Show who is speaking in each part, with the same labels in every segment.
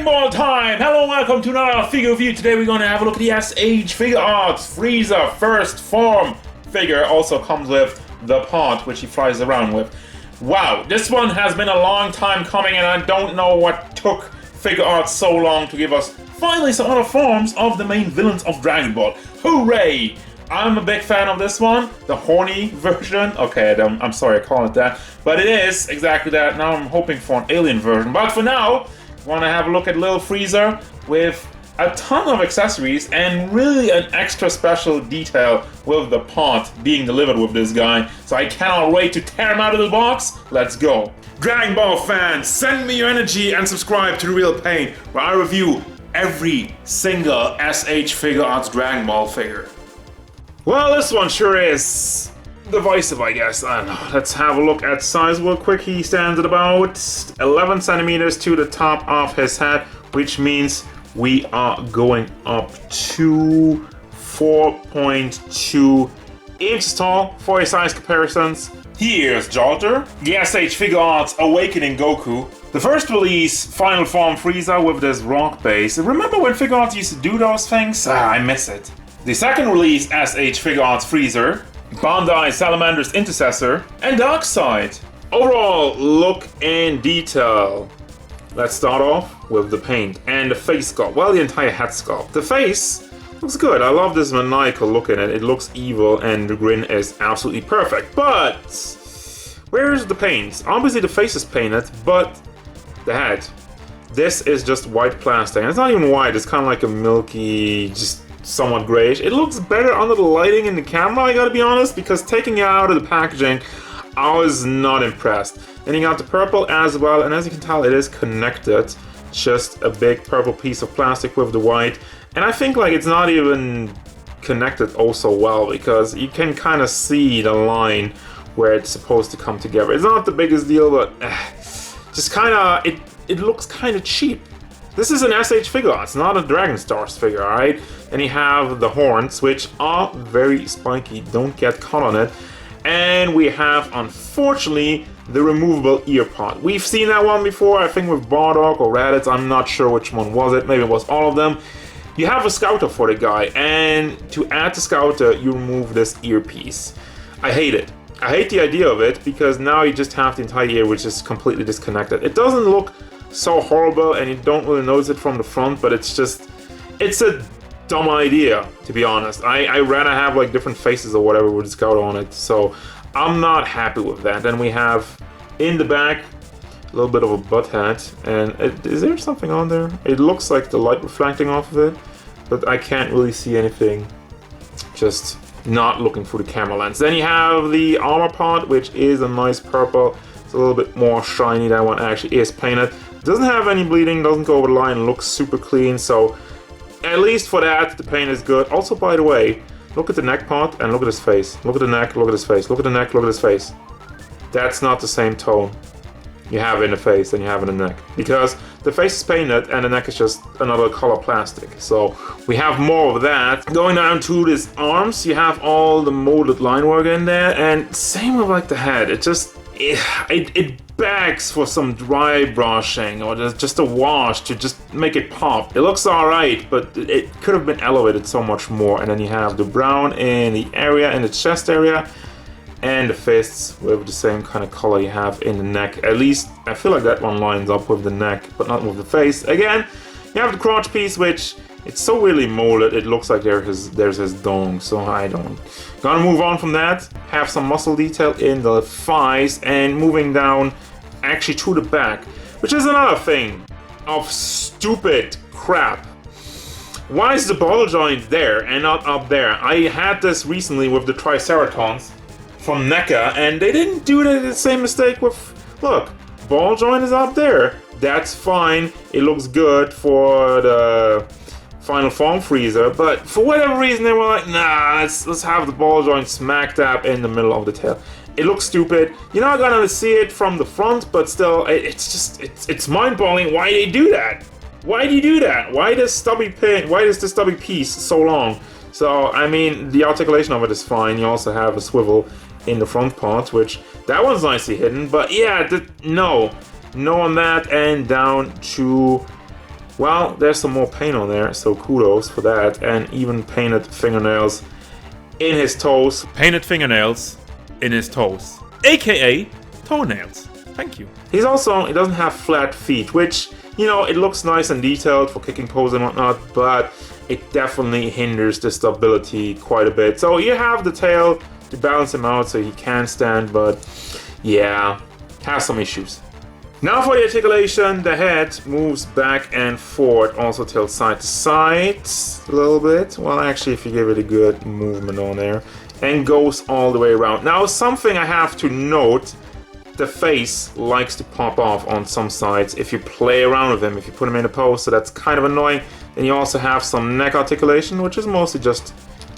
Speaker 1: Dragon Ball time! Hello and welcome to another figure review. Today we're going to have a look at the S.H.Figuarts Frieza first form figure. Also comes with the pod which he flies around with. Wow, this one has been a long time coming and I don't know what took Figuarts so long to give us finally some other forms of the main villains of Dragon Ball. Hooray! I'm a big fan of this one, the horny version. Okay, I'm sorry I call it that, but it is exactly that. Now I'm hoping for an alien version, but for now, I want to have a look at little Frieza with a ton of accessories and really an extra special detail with the pot being delivered with this guy. So I cannot wait to tear him out of the box. Let's go. Dragon Ball fans, send me your energy and subscribe to The Real Payne, where I review every single S.H.Figuarts Dragon Ball figure. Well, this one sure is divisive, I guess. I don't know. Let's have a look at size real quick. He stands at about 11 centimeters to the top of his head, which means we are going up to 4.2 inches tall for his size comparisons. Here's Jalter, the S.H.Figuarts Awakening Goku. The first release, Final Form Frieza with this rock base. Remember when Figuarts used to do those things? I miss it. The second release, S.H.Figuarts Freezer, Bandai Salamander's Intercessor, and Darkseid. Overall look and detail. Let's start off with the paint and the face sculpt. Well, the entire head sculpt. The face looks good. I love this maniacal look in it. It looks evil and the grin is absolutely perfect. But where's the paint? Obviously the face is painted, but the head. This is just white plastic. And it's not even white. It's kind of like a milky, just somewhat grayish. It looks better under the lighting in the camera, I gotta be honest, because taking it out of the packaging, I was not impressed. Then you got the purple as well, and as you can tell, it is connected. Just a big purple piece of plastic with the white. And I think like it's not even connected oh so well, because you can kind of see the line where it's supposed to come together. It's not the biggest deal, but just kind of, it looks kind of cheap. This is an S.H.Figuarts, not a Dragon Stars figure, alright? And you have the horns, which are very spiky, don't get caught on it. And we have, unfortunately, the removable ear pod. We've seen that one before, I think with Bardock or Raditz, I'm not sure which one was it, maybe it was all of them. You have a scouter for the guy, and to add the scouter, you remove this earpiece. I hate it. I hate the idea of it, because now you just have the entire ear, which is completely disconnected. It doesn't look so horrible and you don't really notice it from the front, but it's a dumb idea, to be honest. I rather have like different faces or whatever with the scouter on it, so I'm not happy with that. Then we have in the back a little bit of a butt hat, and is there something on there? It looks like the light reflecting off of it, but I can't really see anything, just not looking through the camera lens. Then you have the armor pod, which is a nice purple. It's a little bit more shiny. That one actually is painted. Doesn't have any bleeding, doesn't go over the line, looks super clean, so at least for that, the paint is good. Also, by the way, look at the neck part and look at his face. Look at the neck, look at his face. Look at the neck, look at his face. That's not the same tone you have in the face than you have in the neck. Because the face is painted and the neck is just another color plastic. So we have more of that. Going down to his arms, you have all the molded line work in there, and same with like the head. It begs for some dry brushing or just a wash to just make it pop. It looks alright, but it could have been elevated so much more. And then you have the brown in the area, in the chest area, and the fists with the same kind of color you have in the neck. At least I feel like that one lines up with the neck, but not with the face. Again, you have the crotch piece, which it's so weirdly molded, it looks like there's his dong, so I don't. Gonna move on from that, have some muscle detail in the thighs, and moving down actually to the back, which is another thing of stupid crap. Why is the ball joint there and not up there? I had this recently with the Triceratons from NECA, and they didn't do the same mistake with, look, ball joint is up there. That's fine, it looks good for the Final Form Frieza, but for whatever reason they were like, nah, let's have the ball joint smack dab in the middle of the tail. It looks stupid. You're not gonna see it from the front, but still, it's mind-boggling why they do that. Why do you do that? Why this stubby pin? Why is this stubby piece so long? So I mean, the articulation of it is fine. You also have a swivel in the front part, which that one's nicely hidden. But yeah, no on that, and down to Well, there's some more paint on there, so kudos for that. And even painted fingernails in his toes. Painted fingernails in his toes. AKA toenails. Thank you. He doesn't have flat feet, which, you know, it looks nice and detailed for kicking pose and whatnot, but it definitely hinders the stability quite a bit. So you have the tail to balance him out so he can stand, but yeah, has some issues. Now for the articulation, the head moves back and forth, also tilts side to side a little bit. Well, actually, if you give it a good movement on there, and goes all the way around. Now, something I have to note, the face likes to pop off on some sides if you play around with him, if you put him in a pose, so that's kind of annoying. Then you also have some neck articulation, which is mostly just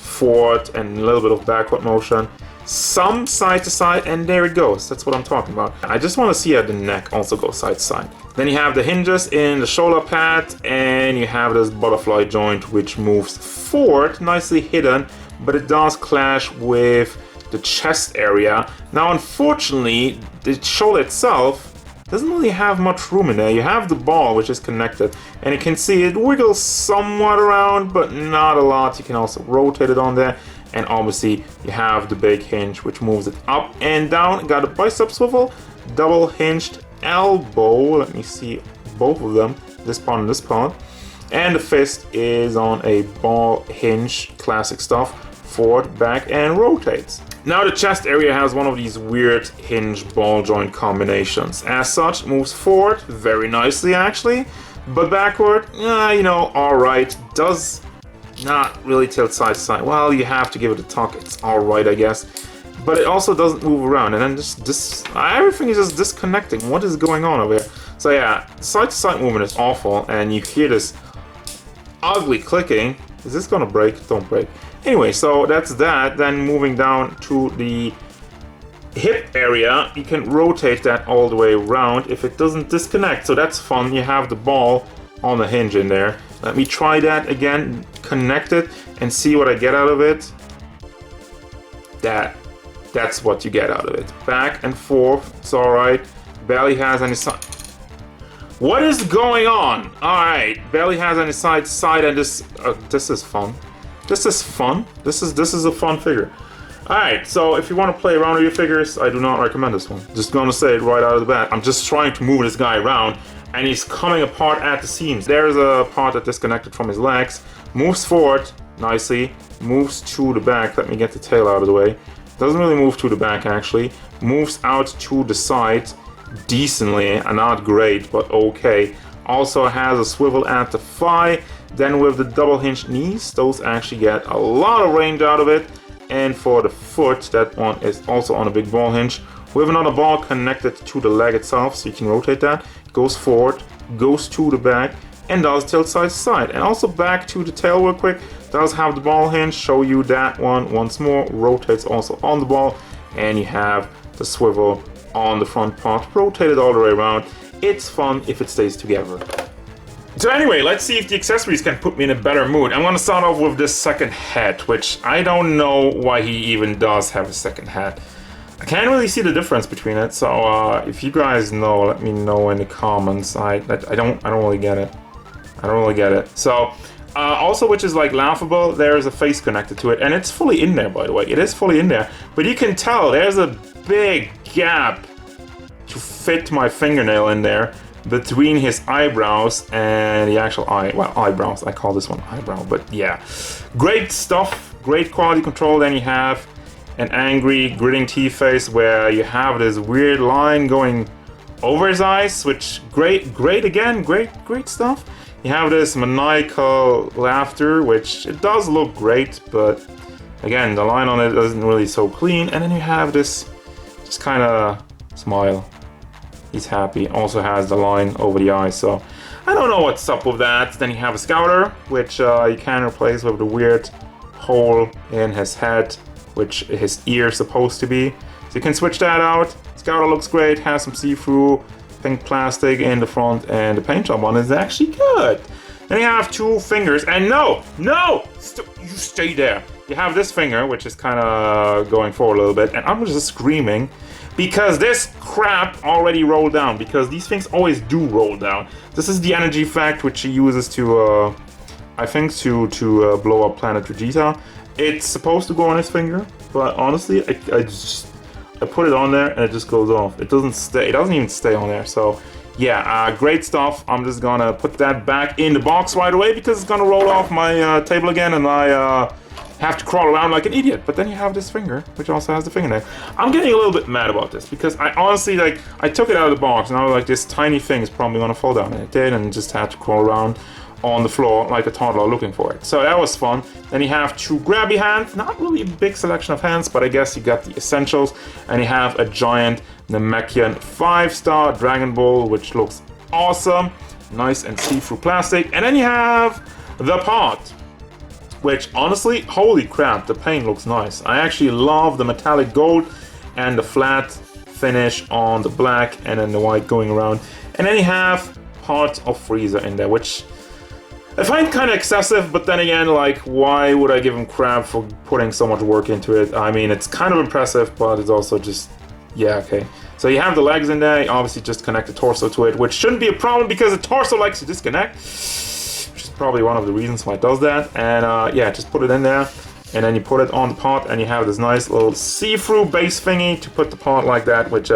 Speaker 1: forward and a little bit of backward motion. Some side to side, and there it goes. That's what I'm talking about. I just want to see how the neck also goes side to side. Then you have the hinges in the shoulder pad, and you have this butterfly joint which moves forward, nicely hidden, but it does clash with the chest area. Now, unfortunately, the shoulder itself doesn't really have much room in there. You have the ball which is connected, and you can see it wiggles somewhat around, but not a lot. You can also rotate it on there. And obviously you have the big hinge which moves it up and down. Got a bicep swivel, double hinged elbow. Let me see both of them, this part and this part. And the fist is on a ball hinge, classic stuff, forward, back, and rotates. Now the chest area has one of these weird hinge ball joint combinations. As such, moves forward very nicely actually, but backward, you know, alright, does not really tilt side to side. Well, you have to give it a tuck. It's alright, I guess. But it also doesn't move around. And then everything is just disconnecting. What is going on over here? So yeah, side to side movement is awful. And you hear this ugly clicking. Is this gonna break? Don't break. Anyway, so that's that. Then moving down to the hip area, you can rotate that all the way around if it doesn't disconnect. So that's fun. You have the ball on the hinge in there. Let me try that again, connect it, and see what I get out of it. That's what you get out of it. Back and forth, it's alright. Barely has any side. What is going on? Alright, barely has any side, and this is fun. This is fun. This is a fun figure. Alright, so if you want to play around with your figures, I do not recommend this one. Just gonna say it right out of the bat. I'm just trying to move this guy around, and he's coming apart at the seams. There's a part that disconnected from his legs, moves forward nicely, moves to the back. Let me get the tail out of the way. Doesn't really move to the back actually, moves out to the side decently, not great, but okay. Also has a swivel at the thigh. Then with the double hinged knees, those actually get a lot of range out of it. And for the foot, that one is also on a big ball hinge with another ball connected to the leg itself, so you can rotate that. Goes forward, goes to the back, and does tilt side to side. And also back to the tail real quick, does have the ball hinge, show you that one once more, rotates also on the ball, and you have the swivel on the front part, rotated all the way around. It's fun if it stays together. So anyway, let's see if the accessories can put me in a better mood. I'm gonna start off with this second head, which I don't know why he even does have a second head. I can't really see the difference between it, so if you guys know, let me know in the comments. I don't really get it. I don't really get it. So also, which is like laughable, there's a face connected to it, and it's fully in there, by the way. It is fully in there, but you can tell there's a big gap to fit my fingernail in there between his eyebrows and the actual eye. Well, eyebrows. I call this one eyebrow, but yeah, great stuff. Great quality control. Then you have an angry, gritting T-face where you have this weird line going over his eyes, which great stuff. You have this maniacal laughter, which it does look great, but again, the line on it isn't really so clean. And then you have this just kind of smile. He's happy. Also has the line over the eyes, so I don't know what's up with that. Then you have a scouter, which you can replace with the weird hole in his head, which his ear is supposed to be. So you can switch that out. Scouter looks great, has some see-through pink plastic in the front, and the paint job on is actually good. Then you have two fingers, and you stay there. You have this finger, which is kind of going forward a little bit, and I'm just screaming. because this crap already rolled down, because these things always do roll down. This is the energy effect which he uses to, I think, to blow up Planet Vegeta. It's supposed to go on his finger, but honestly, I put it on there and it just goes off. It doesn't stay. It doesn't even stay on there. So yeah, great stuff. I'm just gonna put that back in the box right away because it's gonna roll off my table again, and I have to crawl around like an idiot. But then you have this finger, which also has the fingernail. I'm getting a little bit mad about this because I honestly, like, I took it out of the box and I was like, this tiny thing is probably gonna fall down, and it did, and just had to crawl around on the floor like a toddler looking for it. So that was fun. Then you have two grabby hands, not really a big selection of hands, but I guess you got the essentials. And you have a giant Namekian 5-star Dragon Ball, which looks awesome. Nice and see-through plastic. And then you have the pot, which honestly, holy crap, the paint looks nice. I actually love the metallic gold and the flat finish on the black and then the white going around. And then you have parts of Frieza in there, which I find kind of excessive, but then again, like, why would I give him crap for putting so much work into it? I mean, it's kind of impressive, but it's also just, yeah, okay. So you have the legs in there, you obviously just connect the torso to it, which shouldn't be a problem because the torso likes to disconnect, which is probably one of the reasons why it does that. And yeah, just put it in there, and then you put it on the pot, and you have this nice little see-through base thingy to put the pot like that, which,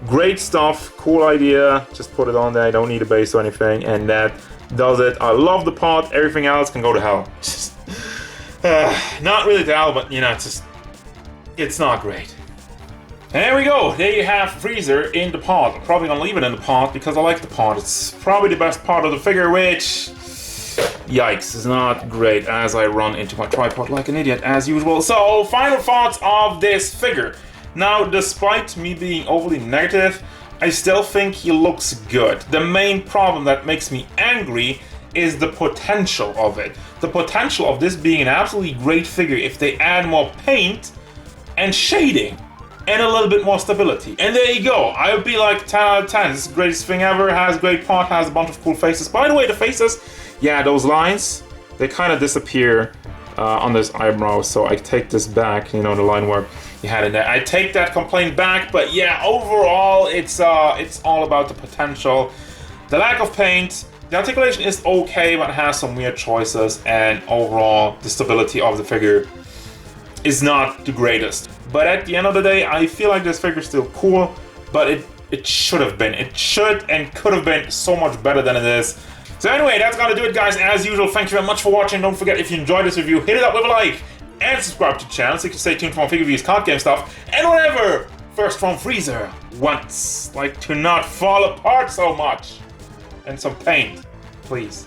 Speaker 1: great stuff, cool idea. Just put it on there, you don't need a base or anything, and that does it. I love the pot. Everything else can go to hell. Not really to hell, but you know, it's not great. And there we go. There you have Frieza in the pot. I'm probably gonna leave it in the pot because I like the pot. It's probably the best part of the figure, which, yikes, is not great as I run into my tripod like an idiot as usual. So, final thoughts of this figure. Now, despite me being overly negative, I still think he looks good. The main problem that makes me angry is the potential of it. The potential of this being an absolutely great figure if they add more paint and shading and a little bit more stability. And there you go. I would be like 10 out of 10. This is the greatest thing ever. Has great pot, has a bunch of cool faces. By the way, the faces, yeah, those lines, they kind of disappear on this eyebrow. So I take this back, you know, the line work you had in there. I take that complaint back, but yeah, overall, it's all about the potential. The lack of paint, the articulation is okay, but it has some weird choices, and overall, the stability of the figure is not the greatest. But at the end of the day, I feel like this figure is still cool, but it should have been. It should and could have been so much better than it is. So anyway, that's gonna do it, guys. As usual, thank you very much for watching. Don't forget, if you enjoyed this review, hit it up with a like and subscribe to the channel so you can stay tuned for more figure reviews, card game stuff, and whatever First Form Frieza wants. Like to not fall apart so much. And some paint, please.